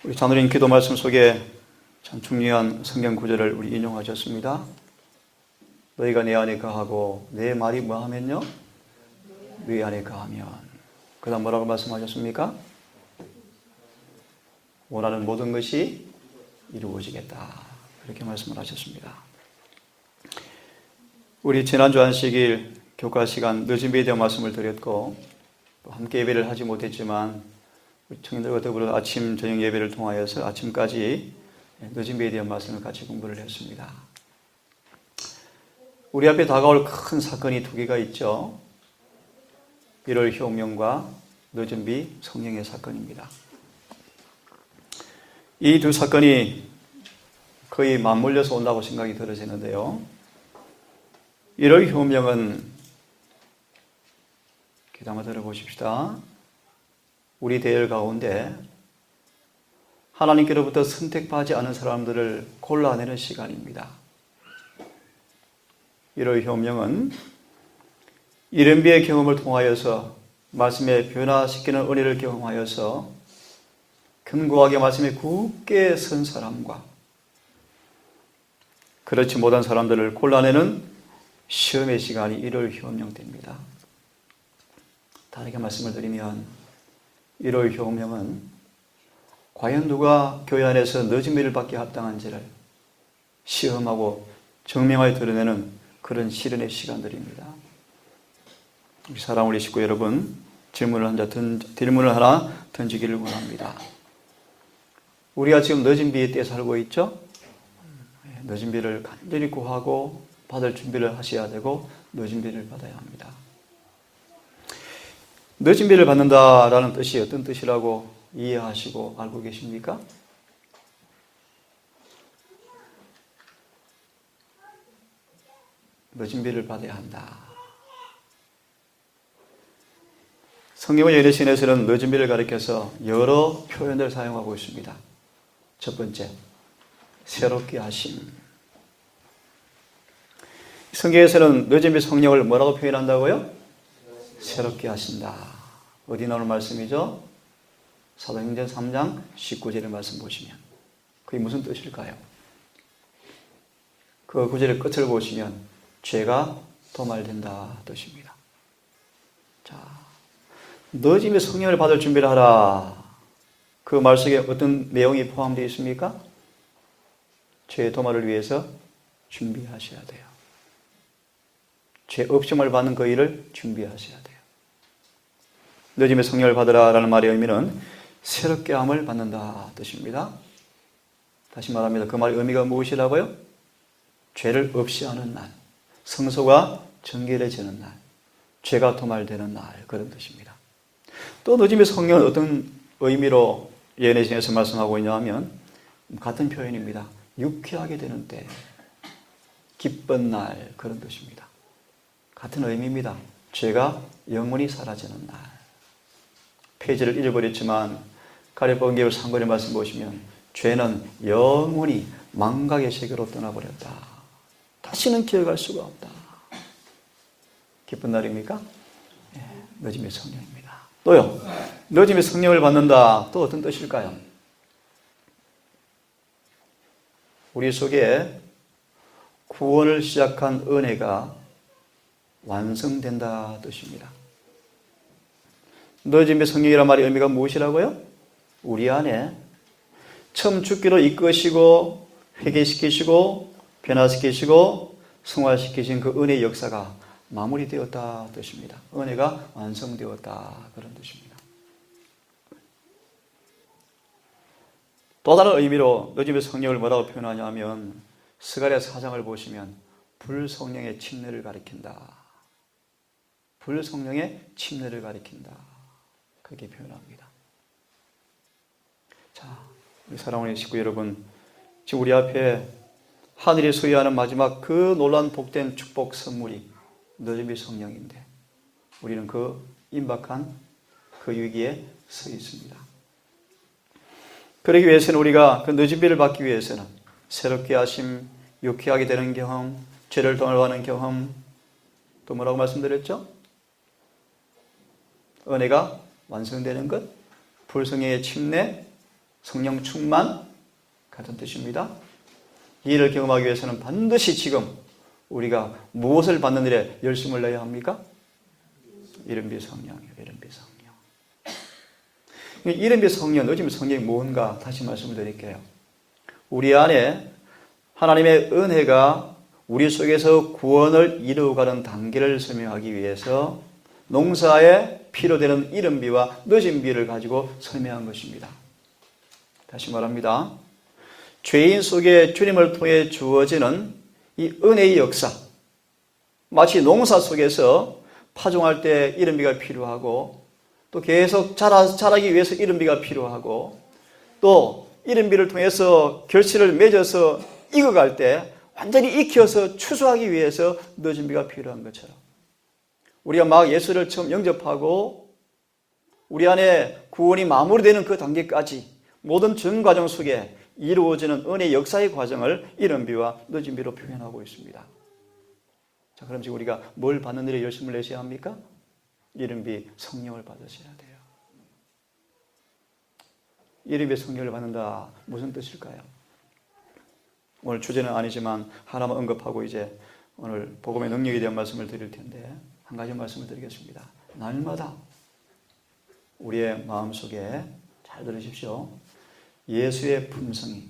우리 자누린 기도 말씀 속에 참 중요한 성경 구절을 우리 인용하셨습니다. 너희가 내 안에 거하고 내 말이 뭐하면요? 너희 안에 거하면. 그 다음 뭐라고 말씀하셨습니까? 원하는 모든 것이 이루어지겠다. 그렇게 말씀을 하셨습니다. 우리 지난주 안식일 교과 시간 늦은 예배에 대한 말씀을 드렸고 또 함께 예배를 하지 못했지만 우리 청년들과 더불어 아침 저녁 예배를 통하여서 아침까지 늦은 예배에 대한 말씀을 같이 공부를 했습니다. 우리 앞에 다가올 큰 사건이 두 개가 있죠. 1월 혁명과 늦은 비 성령의 사건입니다. 이 두 사건이 거의 맞물려서 온다고 생각이 들어지는데요. 1월 혁명은 귀 한번 들어보십시다. 우리 대열 가운데 하나님께로부터 선택받지 않은 사람들을 골라내는 시간입니다. 1월 혁명은 이른비의 경험을 통하여서 말씀에 변화시키는 은혜를 경험하여서 견고하게 말씀에 굳게 선 사람과 그렇지 못한 사람들을 골라내는 시험의 시간이 1월 혁명입니다. 다르게 말씀을 드리면 1월 혁명은 과연 누가 교회 안에서 늦은 비를 받기 합당한지를 시험하고 증명하여 드러내는 그런 시련의 시간들입니다. 우리 사랑 우리 식구 여러분, 질문을 하나 던지기를 원합니다. 우리가 지금 늦은 비의 때에 살고 있죠? 늦은 비를 간절히 구하고 받을 준비를 하셔야 되고 늦은 비를 받아야 합니다. 늦은 비를 받는다라는 뜻이 어떤 뜻이라고 이해하시고 알고 계십니까? 늦은 비를 받아야 한다. 성경의 예레신에서는 늦은 비를 가리켜서 여러 표현을 사용하고 있습니다. 첫 번째, 새롭게 하심. 성경에서는 늦은 비 성령을 뭐라고 표현한다고요? 새롭게 하신다. 어디 나오는 말씀이죠? 사도행전 3장 19절의 말씀 보시면 그게 무슨 뜻일까요? 그 구절의 끝을 보시면 죄가 도말된다 뜻입니다. 자, 늦음에 성령을 받을 준비를 하라. 그 말 속에 어떤 내용이 포함되어 있습니까? 죄의 도말을 위해서 준비하셔야 돼요. 죄 없음을 받는 그 일을 준비하셔야 돼요. 늦음에 성령을 받으라라는 말의 의미는 새롭게 함을 받는다 뜻입니다. 다시 말합니다. 그 말의 의미가 무엇이라고요? 죄를 없이 하는 날, 성소가 정결해지는 날, 죄가 도말되는 날, 그런 뜻입니다. 또 늦음에 성령은 어떤 의미로 예언에서 말씀하고 있냐 하면 같은 표현입니다. 유쾌하게 되는 때, 기쁜 날, 그런 뜻입니다. 같은 의미입니다. 죄가 영원히 사라지는 날. 페이지를 잃어버렸지만 가랴복음 3권의 말씀 보시면 죄는 영원히 망각의 세계로 떠나버렸다. 다시는 기억할 수가 없다. 기쁜 날입니까? 네, 늦음의 성령입니다. 또요, 늦음의 성령을 받는다. 또 어떤 뜻일까요? 우리 속에 구원을 시작한 은혜가 완성된다 뜻입니다. 늦음의 성령이란 말의 의미가 무엇이라고요? 우리 안에 처음 죽기로 이끄시고 회개시키시고 변화시키시고 승화시키신 그 은혜의 역사가 마무리되었다 뜻입니다. 은혜가 완성되었다 그런 뜻입니다. 또 다른 의미로 늦음의 성령을 뭐라고 표현하냐면 스가랴 4장을 보시면 불성령의 침례를 가리킨다. 불성령의 침례를 가리킨다. 그렇게 표현합니다. 자, 우리 사랑하는 식구 여러분, 지금 우리 앞에 하늘이 소유하는 마지막 그 놀라운 복된 축복 선물이 늦은 비 성령인데 우리는 그 임박한 그 위기에 서 있습니다. 그러기 위해서는 우리가 그 늦은 비를 받기 위해서는 새롭게 하심, 유쾌하게 되는 경험, 죄를 도말하는 경험, 또 뭐라고 말씀드렸죠? 은혜가 완성되는 것, 불성령의 침례, 성령 충만 같은 뜻입니다. 이를 경험하기 위해서는 반드시 지금 우리가 무엇을 받는 일에 열심을 내야 합니까? 이른비 성령이에요. 이른비 성령. 이른비 성령, 요즘 성령이 뭔가 다시 말씀을 드릴게요. 우리 안에 하나님의 은혜가 우리 속에서 구원을 이루어가는 단계를 설명하기 위해서 농사에 필요되는 이른비와 늦은비를 가지고 설명한 것입니다. 다시 말합니다. 죄인 속에 주님을 통해 주어지는 이 은혜의 역사, 마치 농사 속에서 파종할 때 이른비가 필요하고 또 계속 자라기 위해서 이른비가 필요하고 또 이른비를 통해서 결실을 맺어서 익어갈 때 완전히 익혀서 추수하기 위해서 늦은비가 필요한 것처럼 우리가 막 예수를 처음 영접하고 우리 안에 구원이 마무리되는 그 단계까지 모든 전 과정 속에 이루어지는 은혜의 역사의 과정을 이른비와 늦은비로 표현하고 있습니다. 자, 그럼 지금 우리가 뭘 받는 일에 열심을 내셔야 합니까? 이른비 성령을 받으셔야 돼요. 이른비 성령을 받는다. 무슨 뜻일까요? 오늘 주제는 아니지만 하나만 언급하고 이제 오늘 복음의 능력에 대한 말씀을 드릴 텐데 한 가지 말씀을 드리겠습니다. 날마다 우리의 마음속에 잘 들으십시오. 예수의 품성이,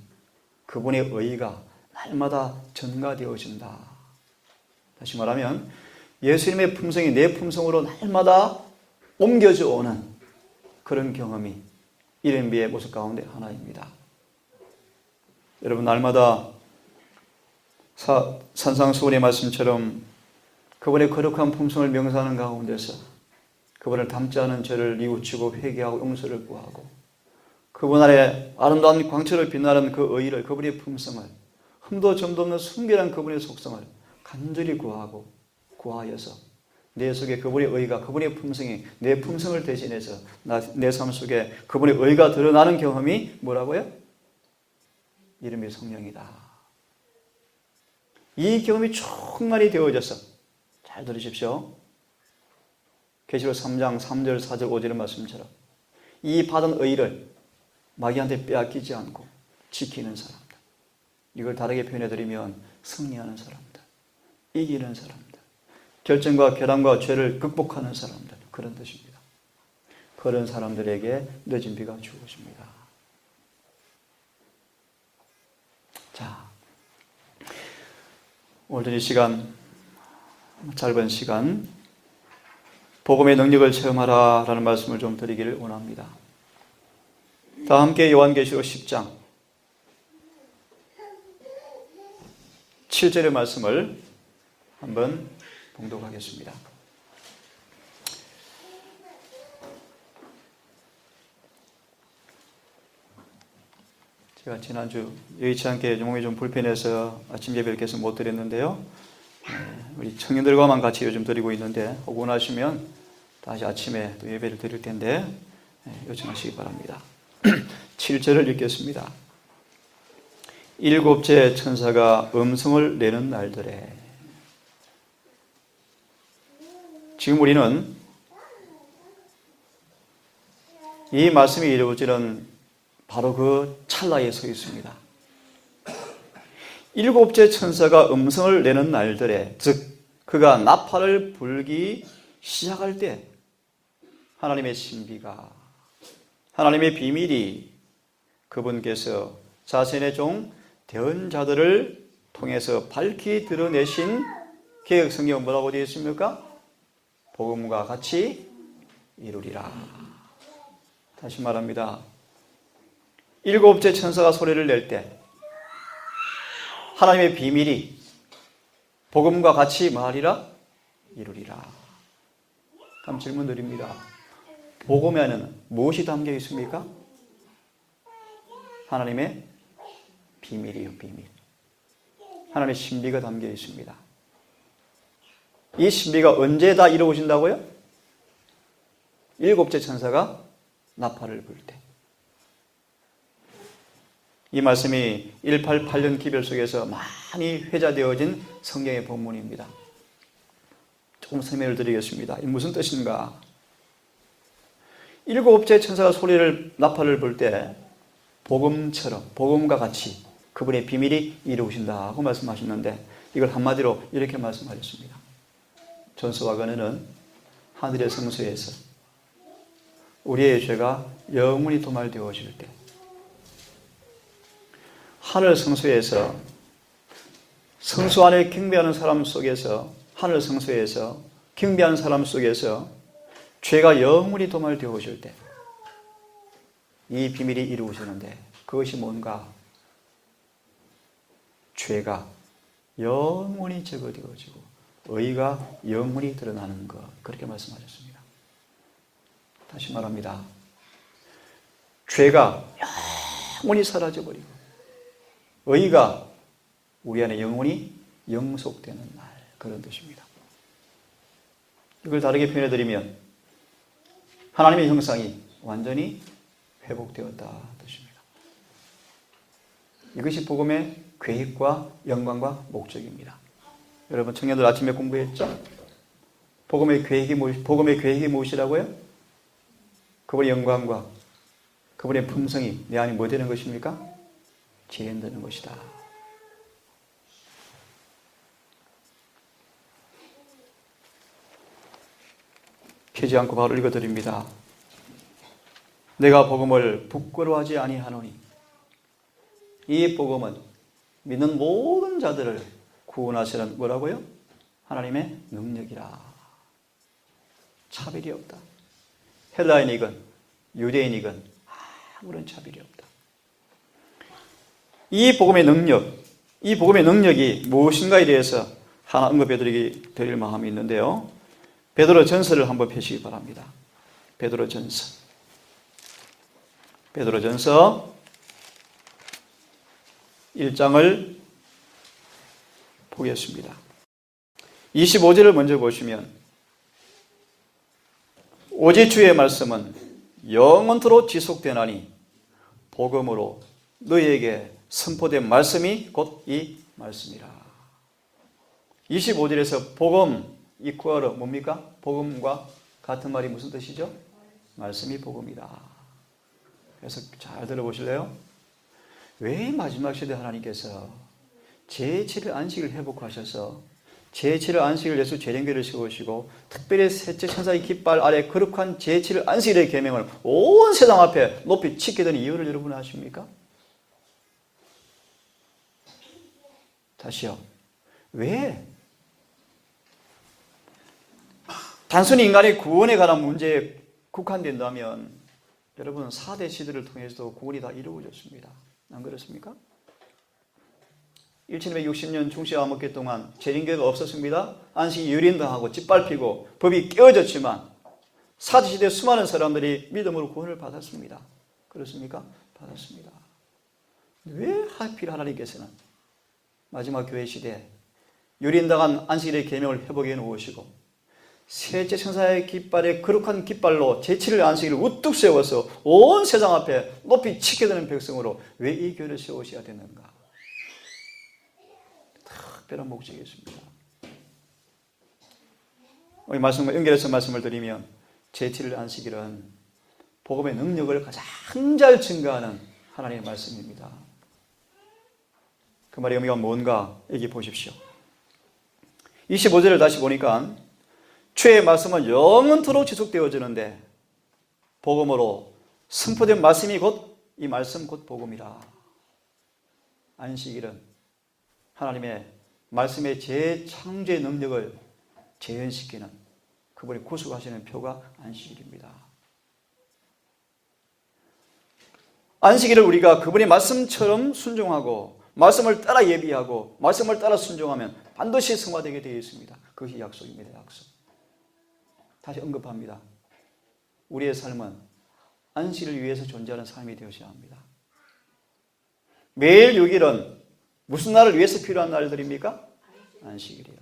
그분의 의가 날마다 전가되어진다. 다시 말하면 예수님의 품성이 내 품성으로 날마다 옮겨져 오는 그런 경험이 이른비의 모습 가운데 하나입니다. 여러분, 날마다 산상수훈의 말씀처럼 그분의 거룩한 품성을 명상하는 가운데서 그분을 닮지 않은 죄를 뉘우치고 회개하고 용서를 구하고 그분 안에 아름다운 광채를 빛나는 그 의를, 그분의 품성을, 흠도 점도 없는 순결한 그분의 속성을 간절히 구하여서 내 속에 그분의 의가, 그분의 품성이 내 품성을 대신해서 내 삶 속에 그분의 의가 드러나는 경험이 뭐라고요? 이름이 성령이다. 이 경험이 충만히 되어져서 잘 들으십시오. 계시록 3장 3절 4절 5절의 말씀처럼 이 받은 의를 마귀한테 빼앗기지 않고 지키는 사람들, 이걸 다르게 표현해드리면 승리하는 사람들, 이기는 사람들, 결정과 결함과 죄를 극복하는 사람들, 그런 뜻입니다. 그런 사람들에게 늦은 비가 주어집니다. 자, 오늘 이 시간, 짧은 시간 복음의 능력을 체험하라 라는 말씀을 좀 드리기를 원합니다. 다 함께 요한계시록 10장 7절의 말씀을 한번 봉독하겠습니다. 제가 지난주 여의치 않게 몸이 좀 불편해서 아침 예배를 계속 못 드렸는데요. 우리 청년들과만 같이 요즘 드리고 있는데 혹 원하시면 다시 아침에 또 예배를 드릴 텐데 요청하시기 바랍니다. 7절을 읽겠습니다. 일곱째 천사가 음성을 내는 날들에. 지금 우리는 이 말씀이 이루어지는 바로 그 찰나에 서 있습니다. 일곱째 천사가 음성을 내는 날들에, 즉 그가 나팔을 불기 시작할 때 하나님의 신비가, 하나님의 비밀이 그분께서 자신의 종 대언 자들을 통해서 밝히 드러내신 개역 성경 뭐라고 되어 있습니까? 복음과 같이 이루리라. 다시 말합니다. 일곱째 천사가 소리를 낼 때 하나님의 비밀이 복음과 같이 말이라 이루리라. 그럼 질문 드립니다. 복음에는 무엇이 담겨 있습니까? 하나님의 비밀이요, 비밀. 하나님의 신비가 담겨 있습니다. 이 신비가 언제 다 이루어진다고요? 일곱째 천사가 나팔을 불 때. 이 말씀이 188년 기별 속에서 많이 회자되어진 성경의 본문입니다. 조금 설명을 드리겠습니다. 이게 무슨 뜻인가? 일곱째 천사가 나팔을 불 때 복음처럼, 복음과 같이 그분의 비밀이 이루어진다고 말씀하셨는데, 이걸 한마디로 이렇게 말씀하셨습니다. 존스 와거너는 하늘의 성소에서 우리의 죄가 영원히 도말되어질 때, 하늘 성소에서, 성소 안에 경배하는 사람 속에서, 하늘 성소에서 경배하는 사람 속에서 죄가 영원히 도말되어질 때 이 비밀이 이루어지는데, 그것이 뭔가? 죄가 영원히 제거되어지고 의가 영원히 드러나는 것, 그렇게 말씀하셨습니다. 다시 말합니다. 죄가 영원히 사라져버리고 의가 우리 안에 영원히 영속되는 날, 그런 뜻입니다. 이걸 다르게 표현해드리면 하나님의 형상이 완전히 회복되었다 뜻입니다. 이것이 복음의 계획과 영광과 목적입니다. 여러분 청년들 아침에 공부했죠? 복음의 계획이 무엇이라고요? 그분의 영광과 그분의 품성이 내 안에 뭐 되는 것입니까? 재현되는 것이다. 펴지 않고 바로 읽어드립니다. 내가 복음을 부끄러워하지 아니하노니, 이 복음은 믿는 모든 자들을 구원하시는 뭐라고요? 하나님의 능력이라. 차별이 없다. 헬라인이건 유대인이건 아무런 차별이 없다. 이 복음의 능력이 무엇인가에 대해서 하나 언급해 드릴 마음이 있는데요. 베드로 전서를 한번 펴시기 바랍니다. 베드로 전서 1장을 보겠습니다. 25절을 먼저 보시면, 오직 주의 말씀은 영원토록 지속되나니 복음으로 너희에게 선포된 말씀이 곧 이 말씀이라. 25절에서 복음 이퀄 뭡니까? 복음과 같은 말이 무슨 뜻이죠? 말씀이 복음이다. 그래서 잘 들어보실래요? 왜 마지막 시대 하나님께서 제7일 안식을 회복하셔서 제7일 안식을 예수 재림교를 세우시고 특별히 셋째 천사의 깃발 아래 거룩한 제7일 안식일의 계명을 온 세상 앞에 높이 지키게 된 이유를 여러분 아십니까? 다시요. 왜? 단순히 인간의 구원에 관한 문제에 국한된다면 여러분 4대 시대를 통해서도 구원이 다 이루어졌습니다. 안 그렇습니까? 1760년 중세 암흑기 동안 재림교회가 없었습니다. 안식이 유린당하고 짓밟히고 법이 깨어졌지만 4대 시대 수많은 사람들이 믿음으로 구원을 받았습니다. 그렇습니까? 받았습니다. 왜 하필 하나님께서는 마지막 교회 시대에 유린당한 안식일의 계명을 회복해 놓으시고 셋째 천사의 깃발에 거룩한 깃발로 제7일 안식일을 우뚝 세워서 온 세상 앞에 높이 치게 되는 백성으로 왜 이 교회를 세우셔야 되는가? 특별한 목적이 있습니다. 우리 말씀과 연결해서 말씀을 드리면 제7일 안식일은 복음의 능력을 가장 잘 증가하는 하나님의 말씀입니다. 그 말의 의미가 뭔가 여기 보십시오. 25절을 다시 보니까 주의 말씀은 영원토록 지속되어지는데 복음으로 선포된 말씀이 곧 이 말씀 곧 복음이라. 안식일은 하나님의 말씀의 재창조의 능력을 재현시키는 그분이 구속하시는 표가 안식일입니다. 안식일을 우리가 그분의 말씀처럼 순종하고 말씀을 따라 예비하고 말씀을 따라 순종하면 반드시 성화되게 되어 있습니다. 그것이 약속입니다. 약속. 다시 언급합니다. 우리의 삶은 안식일을 위해서 존재하는 삶이 되어야 합니다. 매일 6일은 무슨 날을 위해서 필요한 날들입니까? 안식일이요.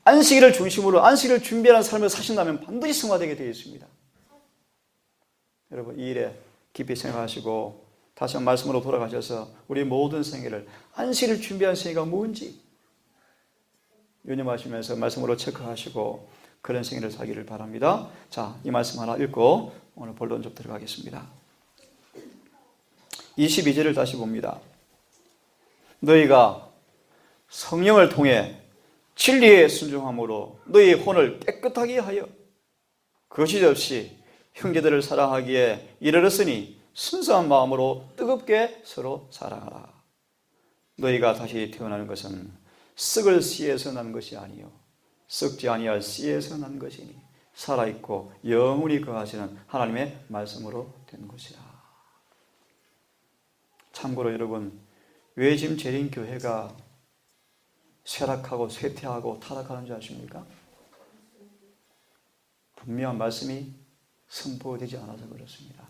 안식일을 중심으로 안식일을 준비하는 삶을 사신다면 반드시 성화되게 되어 있습니다. 여러분 이 일에 깊이 생각하시고 다시 한 말씀으로 돌아가셔서 우리 모든 생애를 안식일을 준비한 생애가 뭔지 유념하시면서 말씀으로 체크하시고 그런 생애를 살기를 바랍니다. 자, 이 말씀 하나 읽고 오늘 본론 좀 들어가겠습니다. 22절을 다시 봅니다. 너희가 성령을 통해 진리에 순종함으로 너희 혼을 깨끗하게 하여 거짓 없이 형제들을 사랑하기에 이르렀으니 순수한 마음으로 뜨겁게 서로 사랑하라. 너희가 다시 태어나는 것은 썩을 씨에서 난 것이 아니요 썩지 아니할 씨에서 난 것이니 살아있고 영원히 거하시는 하나님의 말씀으로 된 것이라. 참고로 여러분, 왜 지금 재림교회가 쇠락하고 쇠퇴하고 타락하는 줄 아십니까? 분명한 말씀이 선포되지 않아서 그렇습니다.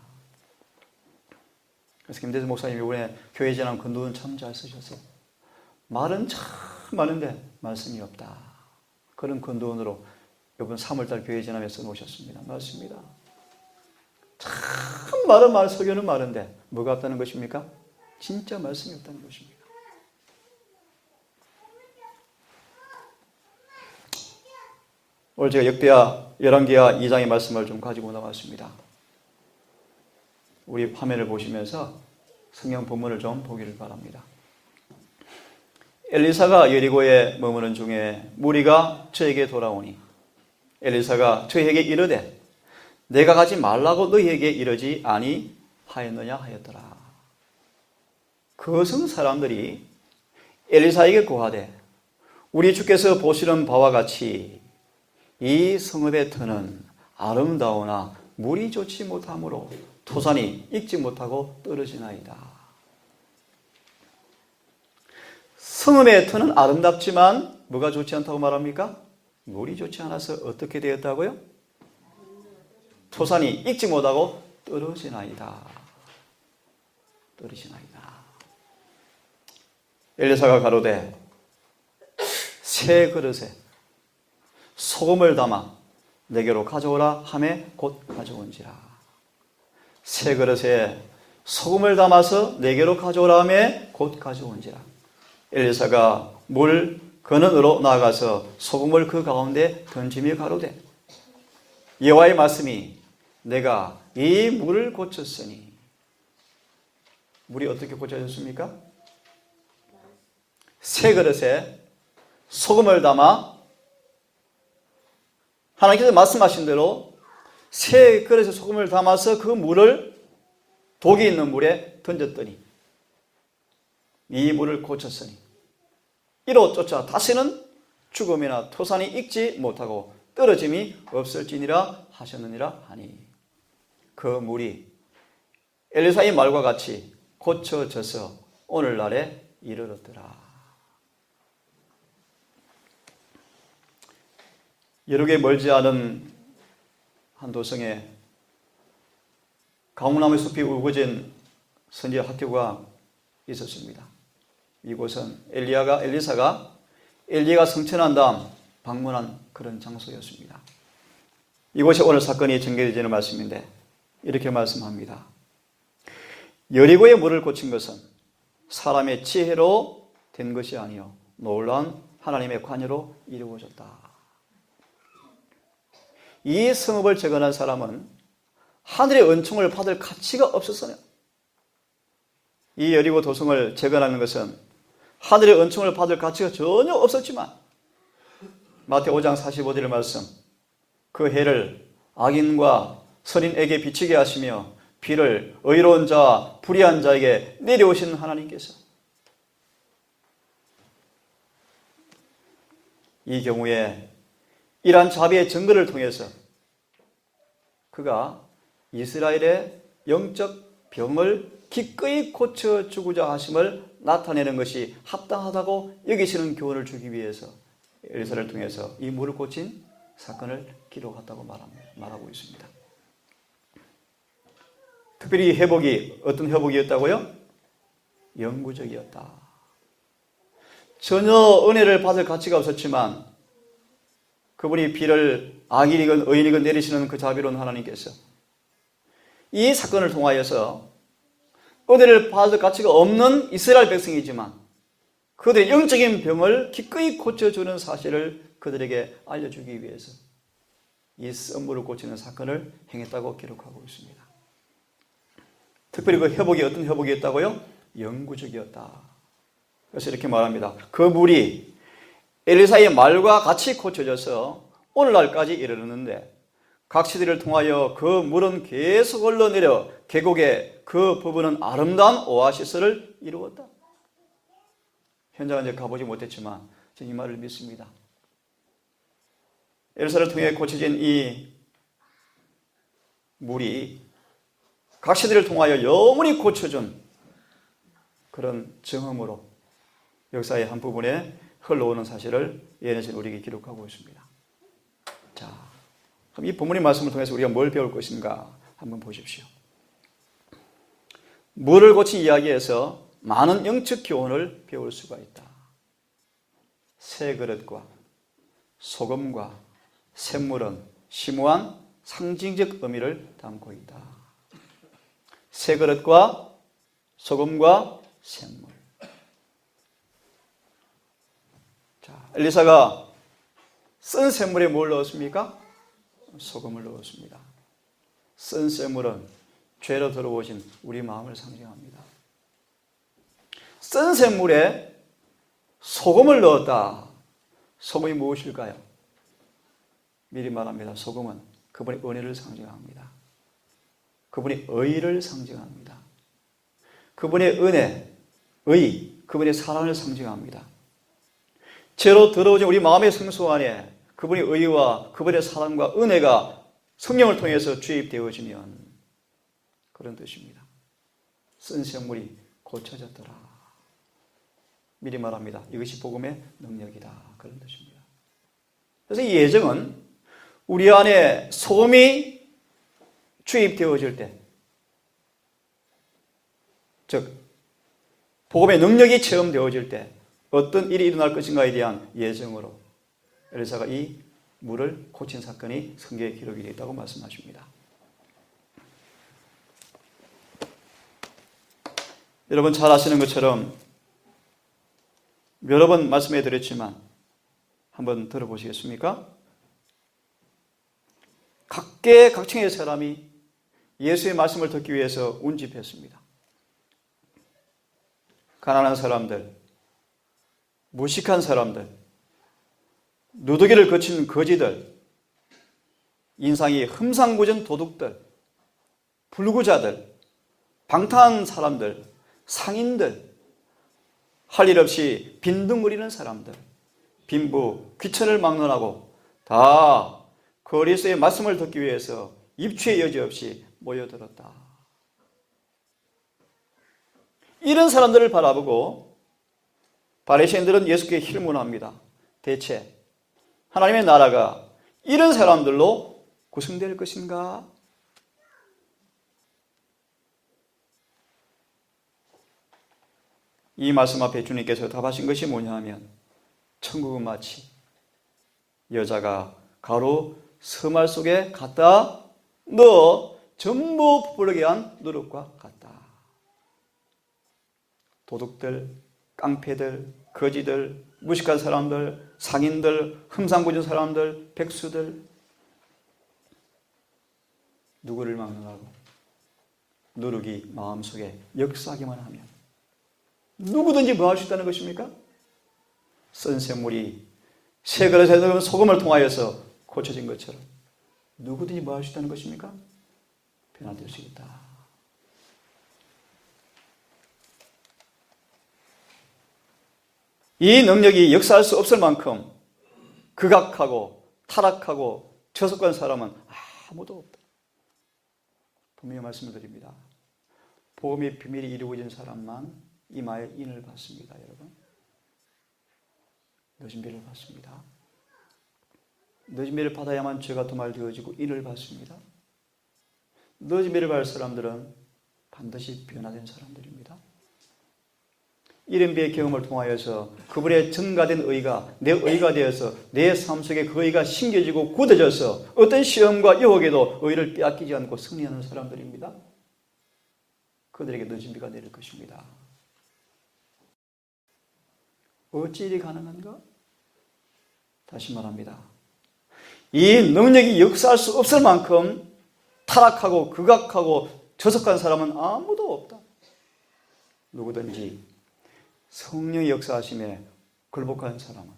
그래서 김대수 목사님이 이번에 교회 재난 근도는 참 잘 쓰셨어요. 말은 참 많은데 말씀이 없다. 그런 근도원으로 이번 3월달 교회 재난에 써놓으셨습니다. 맞습니다. 참 많은 말, 설교는 많은데 뭐가 없다는 것입니까? 진짜 말씀이 없다는 것입니다. 오늘 제가 역대하 11기하 2장의 말씀을 좀 가지고 나왔습니다. 우리 화면을 보시면서 성경 본문을 좀 보기를 바랍니다. 엘리사가 여리고에 머무는 중에 무리가 저에게 돌아오니 엘리사가 저에게 이르되 내가 가지 말라고 너희에게 이르지 아니하였느냐 하였더라. 그것은 사람들이 엘리사에게 고하되 우리 주께서 보시는 바와 같이 이 성읍의 터는 아름다우나 물이 좋지 못하므로 토산이 익지 못하고 떨어지나이다. 성읍의 터는 아름답지만 뭐가 좋지 않다고 말합니까? 물이 좋지 않아서 어떻게 되었다고요? 토산이 익지 못하고 떨어지나이다. 떨어지나이다. 엘리사가 가로되 새 그릇에 소금을 담아 내게로 가져오라 하매 곧 가져온지라. 새 그릇에 소금을 담아서 내게로 가져오라 하매 곧 가져온지라. 엘리사가 물 근원으로 나아가서 소금을 그 가운데 던지며 가로되 여호와의 말씀이 내가 이 물을 고쳤으니. 물이 어떻게 고쳐졌습니까? 새 그릇에 소금을 담아 하나님께서 말씀하신 대로 새 그릇에 소금을 담아서 그 물을 독이 있는 물에 던졌더니 이 물을 고쳤으니 이로 쫓아 다시는 죽음이나 토산이 익지 못하고 떨어짐이 없을지니라 하셨느니라 하니 그 물이 엘리사의 말과 같이 고쳐져서 오늘날에 이르렀더라. 여러 멀지 않은 한 도성에 가무나무 숲이 우거진 선지 학교가 있었습니다. 이곳은 엘리사가 성천한 다음 방문한 그런 장소였습니다. 이곳이 오늘 사건이 전개되는 말씀인데 이렇게 말씀합니다. 여리고의 물을 고친 것은 사람의 지혜로 된 것이 아니요 놀라운 하나님의 관여로 이루어졌다. 이 성읍을 재건한 사람은 하늘의 은총을 받을 가치가 없었어요. 이 여리고 도성을 재건하는 것은 하늘의 은총을 받을 가치가 전혀 없었지만 마태오 5장 45절 말씀 그 해를 악인과 선인에게 비치게 하시며 비를 의로운 자와 불의한 자에게 내려오신 하나님께서 이 경우에 이러한 자비의 증거를 통해서 그가 이스라엘의 영적 병을 기꺼이 고쳐주고자 하심을 나타내는 것이 합당하다고 여기시는 교훈을 주기 위해서 엘리사를 통해서 이 물을 고친 사건을 기록했다고 말하고 있습니다. 특별히 이 회복이 어떤 회복이었다고요? 영구적이었다. 전혀 은혜를 받을 가치가 없었지만 그분이 비를 악인이건 의인이건 내리시는 그 자비로운 하나님께서 이 사건을 통하여서 은혜를 받을 가치가 없는 이스라엘 백성이지만 그들의 영적인 병을 기꺼이 고쳐주는 사실을 그들에게 알려주기 위해서 이 썸물을 고치는 사건을 행했다고 기록하고 있습니다. 특별히 그 회복이 어떤 회복이었다고요? 영구적이었다. 그래서 이렇게 말합니다. 그 물이 엘리사의 말과 같이 고쳐져서 오늘날까지 이르렀는데 각 시대를 통하여 그 물은 계속 흘러내려 계곡에 그 부분은 아름다운 오아시스를 이루었다. 현장은 이제 가보지 못했지만 저는 이 말을 믿습니다. 엘리사를 통해 고쳐진 이 물이 각 시대를 통하여 영원히 고쳐준 그런 증언으로 역사의 한 부분에 흘러오는 사실을 예언에서 우리에게 기록하고 있습니다. 자, 그럼 이 본문의 말씀을 통해서 우리가 뭘 배울 것인가 한번 보십시오. 물을 고친 이야기에서 많은 영적 교훈을 배울 수가 있다. 새 그릇과 소금과 샘물은 심오한 상징적 의미를 담고 있다. 새 그릇과 소금과 샘물. 자, 엘리사가 쓴 샘물에 뭘 넣었습니까? 소금을 넣었습니다. 쓴 샘물은 죄로 들어오신 우리 마음을 상징합니다. 쓴 샘물에 소금을 넣었다. 소금이 무엇일까요? 미리 말합니다. 소금은 그분의 은혜를 상징합니다. 그분의 의를 상징합니다. 그분의 은혜, 의, 그분의 사랑을 상징합니다. 죄로 들어오신 우리 마음의 성소 안에 그분의 의와 그분의 사랑과 은혜가 성령을 통해서 주입되어지면 그런 뜻입니다. 쓴 샘물이 고쳐졌더라. 미리 말합니다. 이것이 복음의 능력이다. 그런 뜻입니다. 그래서 이 예정은 우리 안에 소금이 주입되어질 때, 즉 복음의 능력이 체험되어질 때 어떤 일이 일어날 것인가에 대한 예정으로 엘리사가 이 물을 고친 사건이 성경에 기록이 되어 있다고 말씀하십니다. 여러분 잘 아시는 것처럼 여러 번 말씀해 드렸지만 한번 들어보시겠습니까? 각계 각층의 사람이 예수의 말씀을 듣기 위해서 운집했습니다. 가난한 사람들, 무식한 사람들, 누더기를 거친 거지들, 인상이 흠상궂은 도둑들, 불구자들, 방탕한 사람들, 상인들, 할 일 없이 빈둥거리는 사람들, 빈부, 귀천을 막론하고 다 그리스도의 말씀을 듣기 위해서 입추의 여지 없이 모여들었다. 이런 사람들을 바라보고 바리새인들은 예수께 질문합니다. 대체 하나님의 나라가 이런 사람들로 구성될 것인가? 이 말씀 앞에 주님께서 답하신 것이 뭐냐 하면 천국은 마치 여자가 가루 서말 속에 갖다 넣어 전부 부풀게 한 누룩과 같다. 도둑들, 깡패들, 거지들, 무식한 사람들, 상인들, 흠상궂은 사람들, 백수들 누구를 막론하고 누룩이 마음속에 역사하기만 하면 누구든지 뭐 할 수 있다는 것입니까? 쓴 샘물이 새 그릇에 넣은 소금을 통하여서 고쳐진 것처럼 누구든지 뭐 할 수 있다는 것입니까? 변화될 수 있다. 이 능력이 역사할 수 없을 만큼 극악하고 타락하고 저속한 사람은 아무도 없다. 분명히 말씀을 드립니다. 복음의 비밀이 이루어진 사람만 이마에 인을 받습니다. 여러분 늦은 배를 받습니다. 늦은 배를 받아야만 죄가 도말되어지고 인을 받습니다. 늦은 배를 받을 사람들은 반드시 변화된 사람들입니다. 이른 배의 경험을 통하여서 그분의 증가된 의가 내 의가 되어서 내 삶 속에 그 의가 심겨지고 굳어져서 어떤 시험과 유혹에도 의를 빼앗기지 않고 승리하는 사람들입니다. 그들에게 늦은 비가 내릴 것입니다. 어찌 일이 가능한가? 다시 말합니다. 이 능력이 역사할 수 없을 만큼 타락하고 극악하고 저속한 사람은 아무도 없다. 누구든지 성령의 역사하심에 굴복한 사람은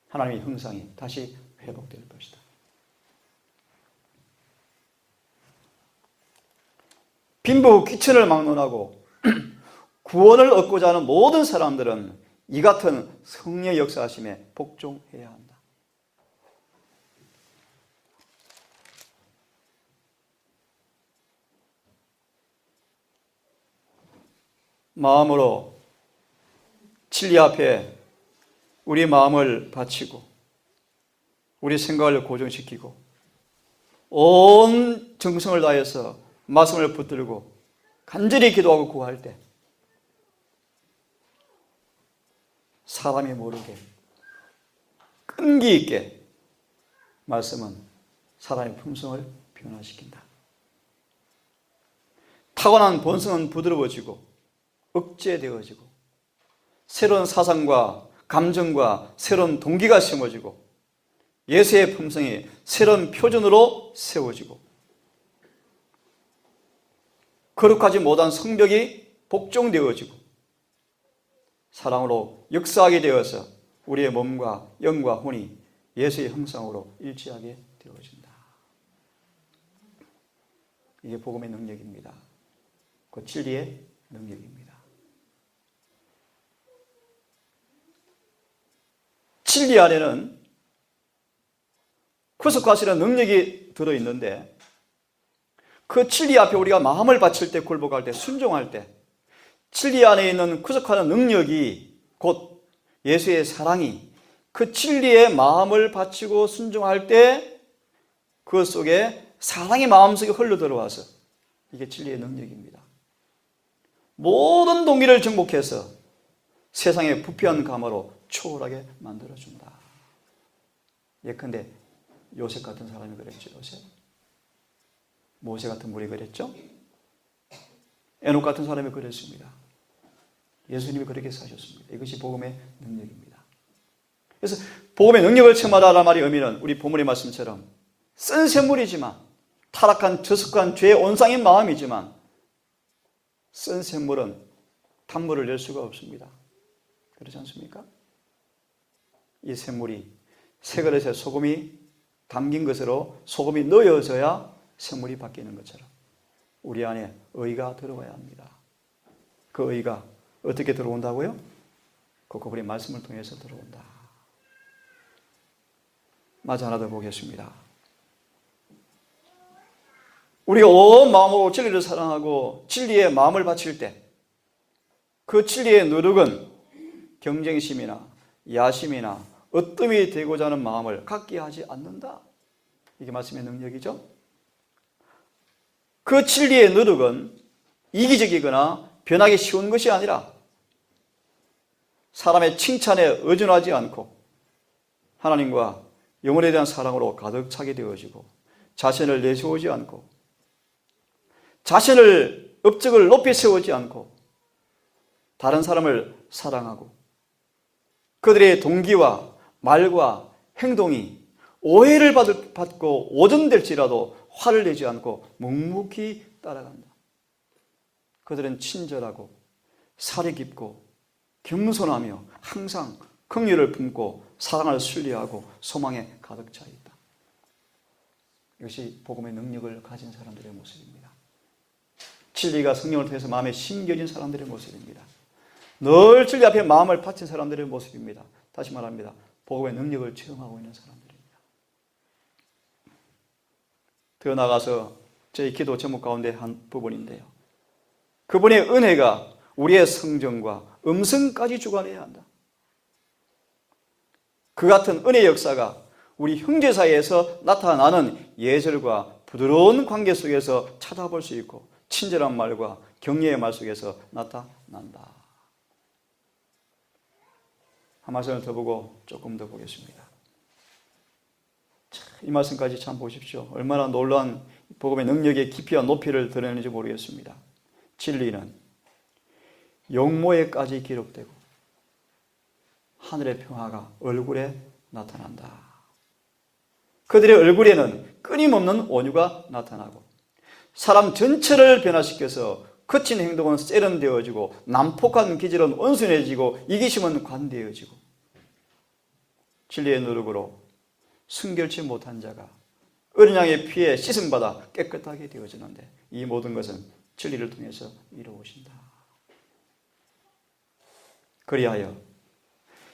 하나님의 형상이 다시 회복될 것이다. 빈부 귀천을 막론하고 구원을 얻고자 하는 모든 사람들은 이 같은 성령의 역사하심에 복종해야 한다. 마음으로 진리 앞에 우리 마음을 바치고 우리 생각을 고정시키고 온 정성을 다해서 말씀을 붙들고 간절히 기도하고 구할 때 사람이 모르게 끈기 있게 말씀은 사람의 품성을 변화시킨다. 타고난 본성은 부드러워지고 억제되어지고 새로운 사상과 감정과 새로운 동기가 심어지고 예수의 품성이 새로운 표준으로 세워지고 거룩하지 못한 성벽이 복종되어지고 사랑으로 역사하게 되어서 우리의 몸과 영과 혼이 예수의 형상으로 일치하게 되어진다. 이게 복음의 능력입니다. 그 진리의 능력입니다. 진리 안에는 구속하시는 능력이 들어있는데 그 진리 앞에 우리가 마음을 바칠 때, 굴복할 때, 순종할 때 진리 안에 있는 구속하는 능력이 곧 예수의 사랑이 그 진리의 마음을 바치고 순종할 때 그 속에 사랑이 마음속에 흘러들어와서 이게 진리의 능력입니다. 모든 동기를 정복해서 세상의 부패한 감화로 초월하게 만들어준다. 예컨대 요셉 같은 사람이 그랬죠. 요셉. 모세 같은 분이 그랬죠. 에녹 같은 사람이 그랬습니다. 예수님이 그렇게 사셨습니다. 이것이 복음의 능력입니다. 그래서 복음의 능력을 체험하라는 말의 의미는 우리 본문의 말씀처럼 쓴 샘물이지만 타락한 저속한 죄의 온상인 마음이지만 쓴 샘물은 단물을 낼 수가 없습니다. 그렇지 않습니까? 이 샘물이 새 그릇에 소금이 담긴 것으로 소금이 넣어져야 샘물이 바뀌는 것처럼 우리 안에 의가 들어와야 합니다. 그 의가 어떻게 들어온다고요? 그분의 말씀을 통해서 들어온다. 마저 하나 더 보겠습니다. 우리가 온 마음으로 진리를 사랑하고 진리에 마음을 바칠 때 그 진리의 누룩은 경쟁심이나 야심이나 으뜸이 되고자 하는 마음을 갖게 하지 않는다. 이게 말씀의 능력이죠. 그 진리의 누룩은 이기적이거나 변하기 쉬운 것이 아니라 사람의 칭찬에 의존하지 않고 하나님과 영혼에 대한 사랑으로 가득 차게 되어지고 자신을 내세우지 않고 자신을 업적을 높이 세우지 않고 다른 사람을 사랑하고 그들의 동기와 말과 행동이 오해를 받고 오전될지라도 화를 내지 않고 묵묵히 따라간다. 그들은 친절하고 살이 깊고 겸손하며 항상 긍휼을 품고 사랑을 순리하고 소망에 가득 차 있다. 이것이 복음의 능력을 가진 사람들의 모습입니다. 진리가 성령을 통해서 마음에 심겨진 사람들의 모습입니다. 늘 진리 앞에 마음을 바친 사람들의 모습입니다. 다시 말합니다. 복음의 능력을 체험하고 있는 사람들입니다. 더 나아가서 저희 기도 제목 가운데 한 부분인데요. 그분의 은혜가 우리의 성정과 음성까지 주관해야 한다. 그 같은 은혜의 역사가 우리 형제 사이에서 나타나는 예절과 부드러운 관계 속에서 찾아볼 수 있고 친절한 말과 격려의 말 속에서 나타난다. 한 말씀을 더 보고 조금 더 보겠습니다. 이 말씀까지 참 보십시오. 얼마나 놀라운 복음의 능력의 깊이와 높이를 드러내는지 모르겠습니다. 진리는 용모에까지 기록되고 하늘의 평화가 얼굴에 나타난다. 그들의 얼굴에는 끊임없는 온유가 나타나고 사람 전체를 변화시켜서 거친 행동은 세련되어지고 난폭한 기질은 온순해지고 이기심은 관대해지고 진리의 노력으로 순결치 못한 자가 어린 양의 피에 씻음받아 깨끗하게 되어지는데 이 모든 것은 진리를 통해서 이루어진다. 그리하여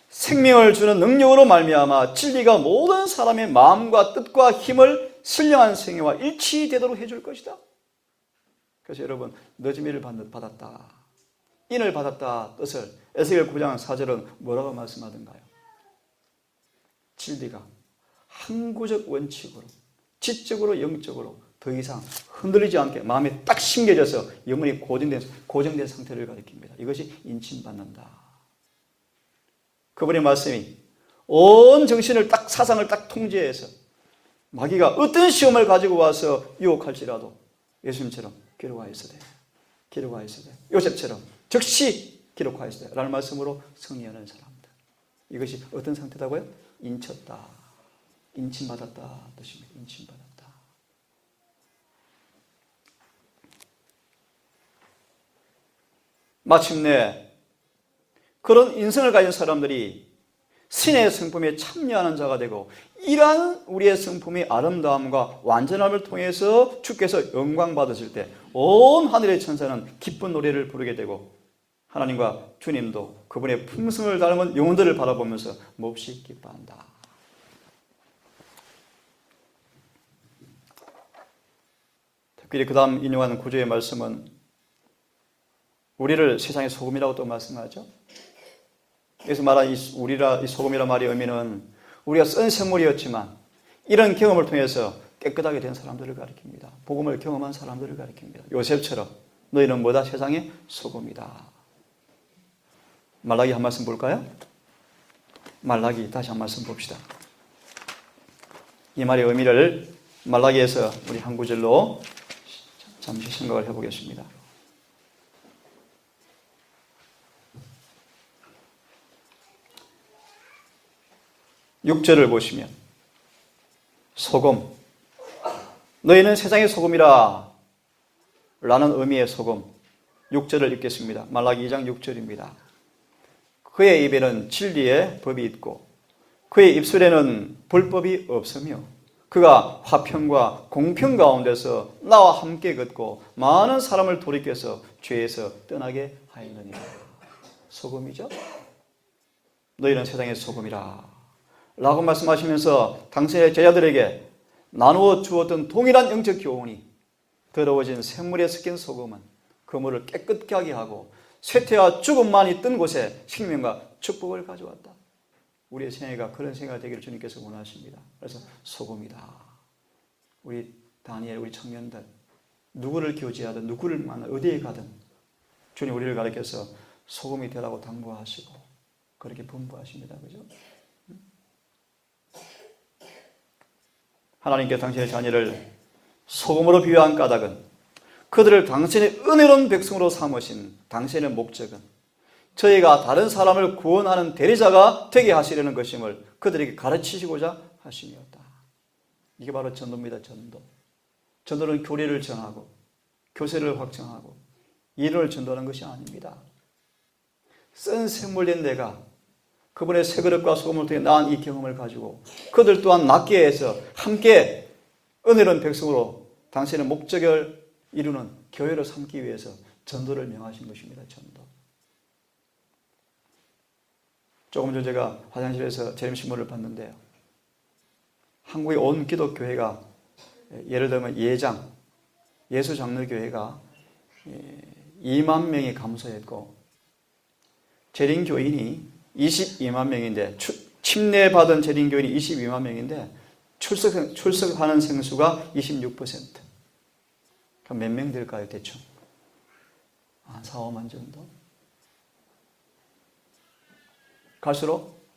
생명을 주는 능력으로 말미암아 진리가 모든 사람의 마음과 뜻과 힘을 신령한 생애와 일치되도록 해줄 것이다. 그래서 여러분 늦음이를 받았다, 인을 받았다 뜻을 에스겔 9장 4절은 뭐라고 말씀하던가요? 진리가 항구적 원칙으로 지적으로 영적으로 더 이상 흔들리지 않게 마음에 딱 심겨져서 영혼이 고정된 상태를 가리킵니다. 이것이 인침받는다. 그분의 말씀이 온 정신을 딱 사상을 딱 통제해서 마귀가 어떤 시험을 가지고 와서 유혹할지라도 예수님처럼 기록하였으되 요셉처럼 즉시 기록하였으되 라는 말씀으로 승리하는 사람들. 이것이 어떤 상태다고요? 인쳤다, 인침받았다 뜻입니다. 인침받았다. 마침내 그런 인성을 가진 사람들이 신의 성품에 참여하는 자가 되고 이러한 우리의 성품의 아름다움과 완전함을 통해서 주께서 영광 받으실 때 온 하늘의 천사는 기쁜 노래를 부르게 되고 하나님과 주님도 그분의 품성을 닮은 영혼들을 바라보면서 몹시 기뻐한다. 특별히 그 다음 인용하는 구조의 말씀은 우리를 세상의 소금이라고 또 말씀하죠. 여기서 말한 이 소금이라는 말의 의미는 우리가 쓴 샘물이었지만 이런 경험을 통해서 깨끗하게 된 사람들을 가리킵니다. 복음을 경험한 사람들을 가리킵니다. 요셉처럼 너희는 뭐다? 세상의 소금이다. 말라기 한 말씀 볼까요? 말라기 다시 한 말씀 봅시다. 이 말의 의미를 말라기에서 우리 한 구절로 잠시 생각을 해보겠습니다. 6절을 보시면 소금, 너희는 세상의 소금이라 라는 의미의 소금. 6절을 읽겠습니다. 말라기 2장 6절입니다. 그의 입에는 진리의 법이 있고 그의 입술에는 불법이 없으며 그가 화평과 공평 가운데서 나와 함께 걷고 많은 사람을 돌이켜서 죄에서 떠나게 하였느니라. 소금이죠. 너희는 세상의 소금이라 라고 말씀하시면서 당신의 제자들에게 나누어 주었던 동일한 영적 교훈이 더러워진 샘물에 섞인 소금은 그물을 깨끗게 하게 하고 쇠퇴와 죽음만 있던 곳에 생명과 축복을 가져왔다. 우리의 생애가 그런 생애가 되기를 주님께서 원하십니다. 그래서 소금이다. 우리 다니엘, 우리 청년들 누구를 교제하든 누구를 만나 어디에 가든 주님 우리를 가르쳐서 소금이 되라고 당부하시고 그렇게 분부하십니다. 그죠? 하나님께 당신의 자녀를 소금으로 비유한 까닭은 그들을 당신의 은혜로운 백성으로 삼으신 당신의 목적은 저희가 다른 사람을 구원하는 대리자가 되게 하시려는 것임을 그들에게 가르치시고자 하심이었다. 이게 바로 전도입니다. 전도. 전도는 교리를 전하고 교세를 확정하고 이론을 전도하는 것이 아닙니다. 쓴 샘물된 내가 그분의 새 그릇과 소금을 통해 낳은 이 경험을 가지고 그들 또한 낫게 해서 함께 은혜로운 백성으로 당신의 목적을 이루는 교회를 삼기 위해서 전도를 명하신 것입니다. 전도. 조금 전 제가 화장실에서 재림신문을 봤는데요. 한국의 온 기독교회가 예를 들면 예수장로교회가 2만 명이 감소했고 재림교인이 22만 명인데 침례받은 재림교인이 22만 명인데 출석하는 생수가 26%. 그럼 몇 명 될까요? 대충 한 4, 5만 정도. 갈수록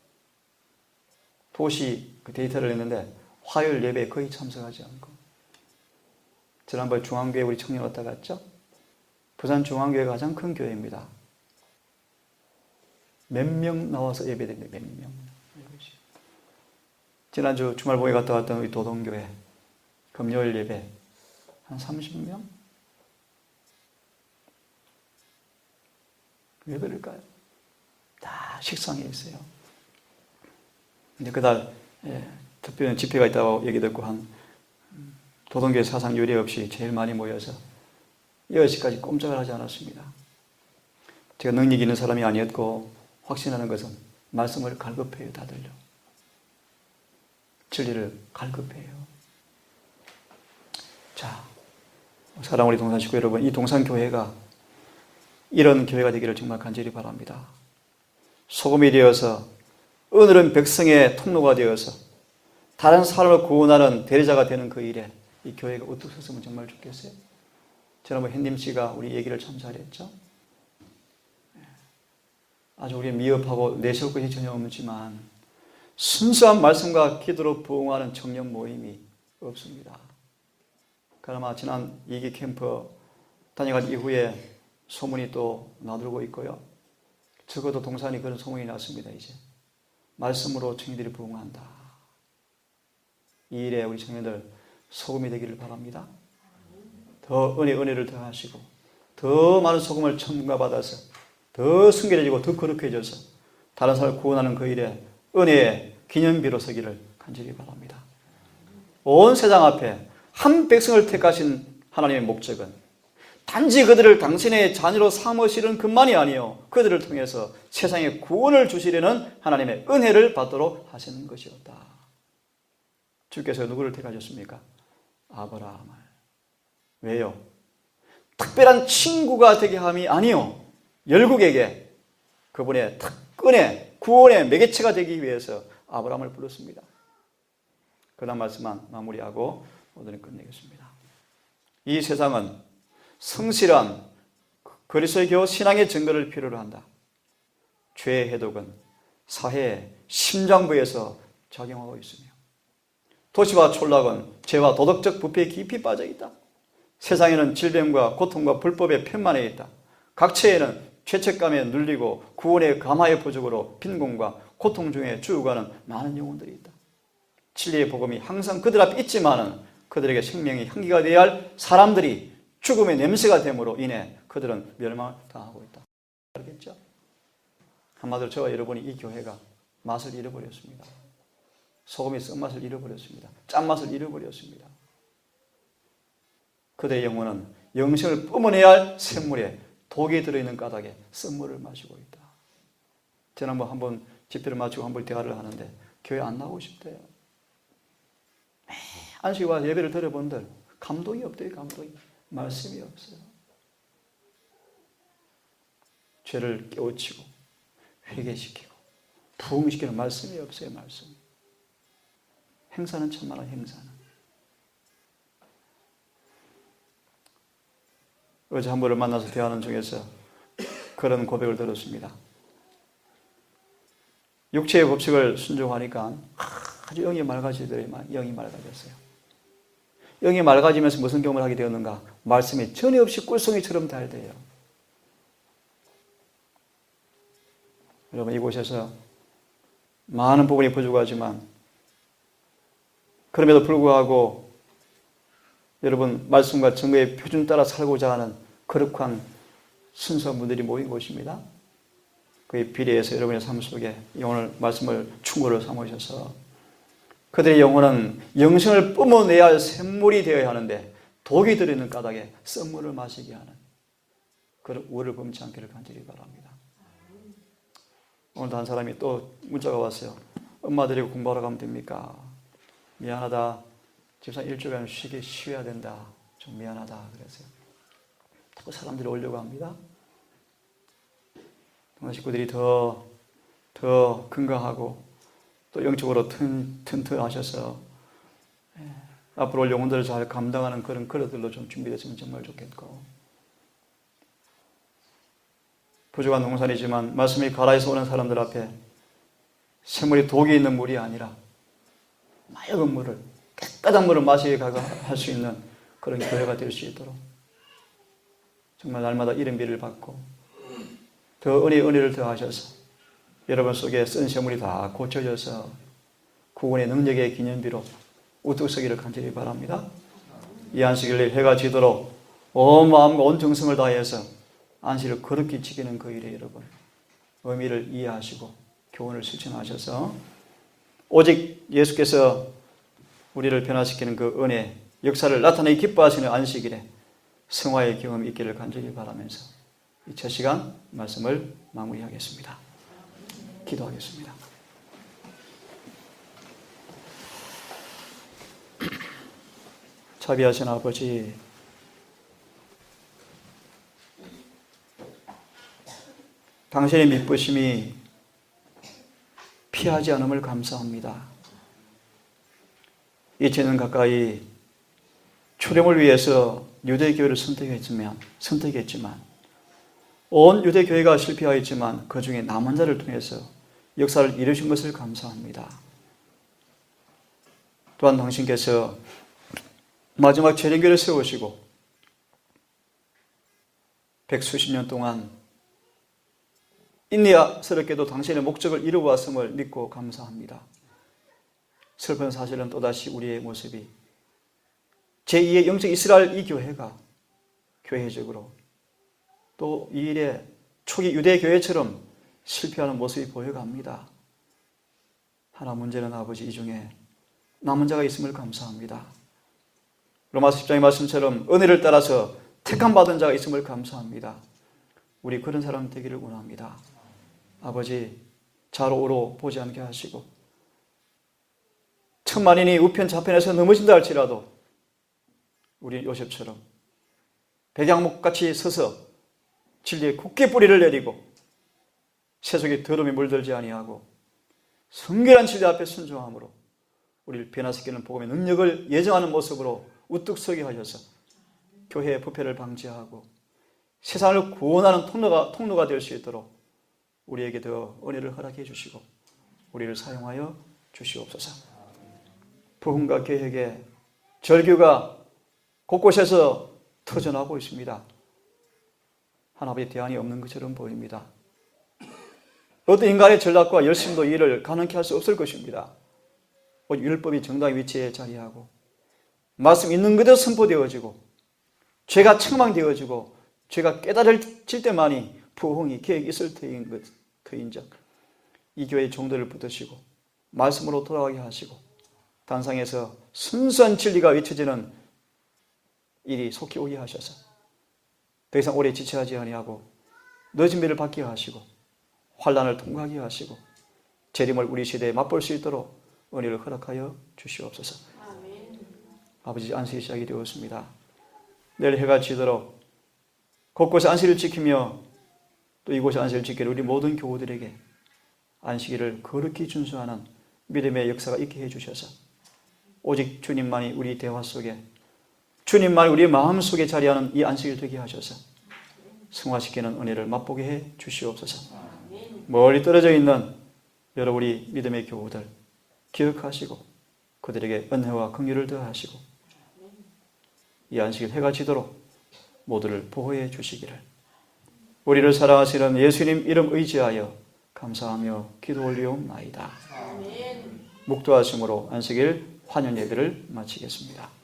도시 그 데이터를 냈는데 화요일 예배에 거의 참석하지 않고 지난번에 중앙교회 우리 청년 왔다 갔죠? 부산 중앙교회가 가장 큰 교회입니다. 몇 명 나와서 예배드립니다. 몇 명. 지난주 주말봉에 갔다 왔던 우리 도동교회 금요일 예배 한 30명? 왜 그럴까요? 다 식상해 있어요. 근데 그날 특별한 집회가 있다고 얘기 듣고 한 도동교회 사상 유례 없이 제일 많이 모여서 10시까지 꼼짝을 하지 않았습니다. 제가 능력 있는 사람이 아니었고 확신하는 것은 말씀을 갈급해요. 다들요. 진리를 갈급해요. 자, 사랑하는 우리 동산 식구 여러분, 이 동산교회가 이런 교회가 되기를 정말 간절히 바랍니다. 소금이 되어서 오늘은 백성의 통로가 되어서 다른 사람을 구원하는 대리자가 되는 그 일에 이 교회가 어떻게 섰으면 정말 좋겠어요. 지난번 hen님 씨가 우리 얘기를 참 잘했죠. 아주 우리 미흡하고 내세울 것이 전혀 없지만 순수한 말씀과 기도로 부흥하는 청년 모임이 없습니다. 그나마 지난 2기 캠프 다녀간 이후에 소문이 또 나돌고 있고요. 적어도 동산이 그런 소문이 났습니다. 이제 말씀으로 청년들이 부흥한다. 이 일에 우리 청년들 소금이 되기를 바랍니다. 더 은혜를 더하시고 더 많은 소금을 첨가받아서 더 순결해지고 더 거룩해져서 다른 사람을 구원하는 그 일에 은혜의 기념비로 서기를 간절히 바랍니다. 온 세상 앞에 한 백성을 택하신 하나님의 목적은 단지 그들을 당신의 자녀로 삼으시는 것만이 아니요 그들을 통해서 세상에 구원을 주시려는 하나님의 은혜를 받도록 하시는 것이었다. 주께서 누구를 택하셨습니까? 아브라함을. 왜요? 특별한 친구가 되게 함이 아니요 열국에게 그분의 특권의 구원의 매개체가 되기 위해서 아브라함을 불렀습니다. 그런 말씀만 마무리하고 오늘은 끝내겠습니다. 이 세상은 성실한 그리스도교 신앙의 증거를 필요로 한다. 죄의 해독은 사회의 심장부에서 작용하고 있으며 도시와 촌락은 죄와 도덕적 부패에 깊이 빠져 있다. 세상에는 질병과 고통과 불법의 편만에 있다. 각처에는 죄책감에 눌리고 구원의 감화의 부족으로 빈곤과 고통 중에 죽어가는 많은 영혼들이 있다. 진리의 복음이 항상 그들 앞에 있지만은 그들에게 생명의 향기가 되어야 할 사람들이 죽음의 냄새가 됨으로 인해 그들은 멸망을 당하고 있다. 알겠죠? 한마디로 저와 여러분이 이 교회가 맛을 잃어버렸습니다. 소금이 쓴맛을 잃어버렸습니다. 짠맛을 잃어버렸습니다. 그들의 영혼은 영생을 뿜어내야 할 샘물에 독이 들어있는 까닭에 쓴물을 마시고 있다. 지난번 한번 집회를 마치고 한번 대화를 하는데 교회 안 나오고 싶대요. 안식과 예배를 들어본들 감동이 없대요. 감동이. 말씀이 없어요. 죄를 깨우치고 회개시키고 부흥시키는 말씀이 없어요. 말씀. 행사는 천만한 행사는. 어제 한 분을 만나서 대화하는 중에서 그런 고백을 들었습니다. 육체의 법칙을 순종하니까 아주 영이 맑아지더니만 영이 맑아졌어요. 영이 맑아지면서 무슨 경험을 하게 되었는가? 말씀이 전혀 없이 꿀송이처럼 달대요. 여러분 이곳에서 많은 부분이 부족하지만 그럼에도 불구하고 여러분 말씀과 증거의 표준 따라 살고자 하는 거룩한 순수한 분들이 모인 곳입니다. 그의 비례해서 여러분의 삶 속에 오늘 말씀을 충고를 삼으셔서 그들의 영혼은 영생을 뿜어내야 할 샘물이 되어야 하는데 독이 들어있는 까닭에 쓴물을 마시게 하는 그런 우를 범치 않기를 간절히 바랍니다. 오늘도 한 사람이 또 문자가 왔어요. 엄마 데리고 공부하러 가면 됩니까? 미안하다. 집사 일주일간 쉬어야 된다. 좀 미안하다. 그랬어요. 또 사람들이 오려고 합니다. 동안 식구들이 더 건강하고 또 영적으로 튼튼하셔서 앞으로 올 영혼들을 잘 감당하는 그런 그릇들로 좀 준비됐으면 정말 좋겠고 부족한 농산이지만 말씀이 가라에서 오는 사람들 앞에 샘물이 독이 있는 물이 아니라 맑은 물을 깨끗한 물을 마시게 할 수 있는 그런 교회가 될 수 있도록 정말 날마다 이른비를 받고 더 은혜를 더하셔서 여러분 속에 쓴 샘물이 다 고쳐져서 구원의 능력의 기념비로 우뚝 서기를 간절히 바랍니다. 이 안식일에 해가 지도록 온 마음과 온 정성을 다해서 안식일을 거룩히 지키는 그 일에 여러분 의미를 이해하시고 교훈을 실천하셔서 오직 예수께서 우리를 변화시키는 그 은혜, 역사를 나타내기 기뻐하시는 안식일에 성화의 경험이 있기를 간절히 바라면서 이 첫 시간 말씀을 마무리하겠습니다. 기도하겠습니다. 자비하신 아버지, 당신의 미쁘심이 피하지 않음을 감사합니다. 2000년 가까이 출애굽을 위해서 유대교회를 선택했지만 온 유대교회가 실패하였지만 그 중에 남은 자를 통해서 역사를 이루신 것을 감사합니다. 또한 당신께서 마지막 재림교회를 세우시고 백수십 년 동안 인내스럽게도 당신의 목적을 이루어왔음을 믿고 감사합니다. 슬픈 사실은 또다시 우리의 모습이 제2의 영적 이스라엘 이 교회가 교회적으로 또 이 일에 초기 유대교회처럼 실패하는 모습이 보여갑니다. 하나 문제는 아버지 이 중에 남은 자가 있음을 감사합니다. 로마서 10장의 말씀처럼 은혜를 따라서 택함받은 자가 있음을 감사합니다. 우리 그런 사람 되기를 원합니다. 아버지 좌로우로 보지 않게 하시고 천만인이 우편 좌편에서 넘어진다 할지라도 우리 요셉처럼 백양목같이 서서 진리의 굳게 뿌리를 내리고 세속의 더러움에 물들지 아니하고 성결한 진리 앞에 순종함으로 우리를 변화시키는 복음의 능력을 예정하는 모습으로 우뚝 서게 하셔서 교회의 부패를 방지하고 세상을 구원하는 통로가 될 수 있도록 우리에게 더 은혜를 허락해 주시고 우리를 사용하여 주시옵소서. 부흥과 계획에 절규가 곳곳에서 터져나오고 있습니다. 하나님의 대안이 없는 것처럼 보입니다. 어떤 인간의 전략과 열심도 이를 가능케 할 수 없을 것입니다. 율법이 정당의 위치에 자리하고 말씀 있는 그대로 선포되어지고 죄가 책망되어지고 죄가 깨달아질 때만이 부흥이 계획이 있을 터인즉 이 교회의 종들을 붙드시고 말씀으로 돌아가게 하시고 단상에서 순수한 진리가 외쳐지는 일이 속히 오게 하셔서 더 이상 오래 지체하지 아니하고 늦은 비를 받게 하시고 환난을 통과하게 하시고 재림을 우리 시대에 맛볼 수 있도록 은혜를 허락하여 주시옵소서. 아멘. 아버지 안식이 시작이 되었습니다. 내일 해가 지도록 곳곳에 안식을 지키며 또 이곳에 안식을 지킬 우리 모든 교우들에게 안식일을 거룩히 준수하는 믿음의 역사가 있게 해주셔서 오직 주님만이 우리 대화 속에 주님만이 우리의 마음속에 자리하는 이 안식일 되게 하셔서 승화시키는 은혜를 맛보게 해 주시옵소서. 멀리 떨어져 있는 여러 우리 믿음의 교우들 기억하시고 그들에게 은혜와 긍휼을 더하시고 이 안식일 해가 지도록 모두를 보호해 주시기를 우리를 사랑하시는 예수님 이름 의지하여 감사하며 기도 올리옵나이다. 묵도하심으로 안식일 환영 예배를 마치겠습니다.